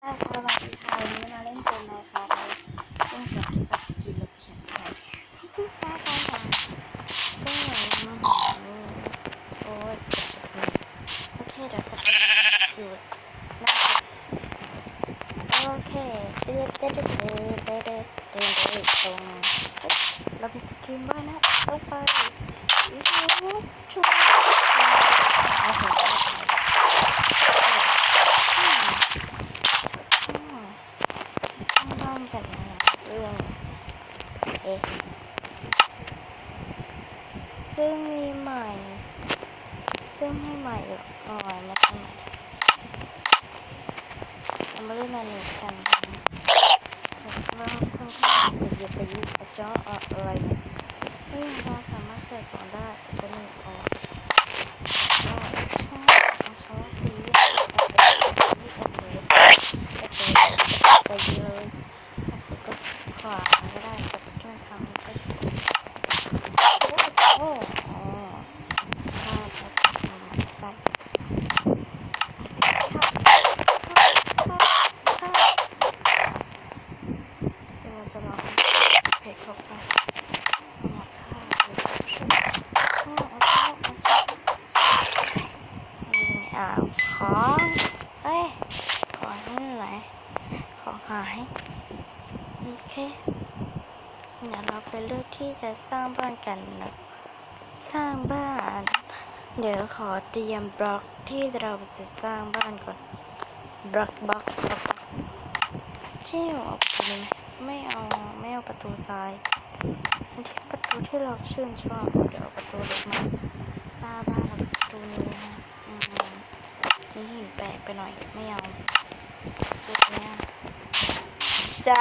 สวัสดีค่ะวันนี้มาเล่นเกมนะคะเราต้องเสียงที่แบบกินแล้วเขียนไทยได้ค่ะก็เหมือนโอ้ยโอเคเดี๋ยวจะไปอยู่หน้าโอเคเดินตรงเราไปสกินบ้านนะต้องไปชุบโอ้โหสร้างบ้านกันนะซึ่งมีใหม่ซึ่งให้ใหม่หน่อยมาทำไมเรามาเล่นอันนี้กันเราเพิ่งเหยียบไปยึดกระจกอะไรนี่เราสามารถใส่ของได้แต่หนึ่งออกก็ชอบตีไปเลยก็ขวาก็ได้แต่ช่วยทำก็โอ้ถ้าไปเราจะลองเพจเข้าไปหมดค่าของของนี่ไหนของหายโอเคเดี๋ยวเราไปเลือกที่จะสร้างบ้านกันนะสร้างบ้านเดี๋ยวขอเตรียมบล็อกที่เราจะสร้างบ้านก่อนบล็อกที่เอาไปเลยไม่เอาประตูซ้ายที่ประตูที่เราชื่นชอบเดี๋ยวประตูเล็กมาหน้าบ้านประตูนี้นะนี่หินแปลกไปหน่อยไม่เอาตัวนี้จ้า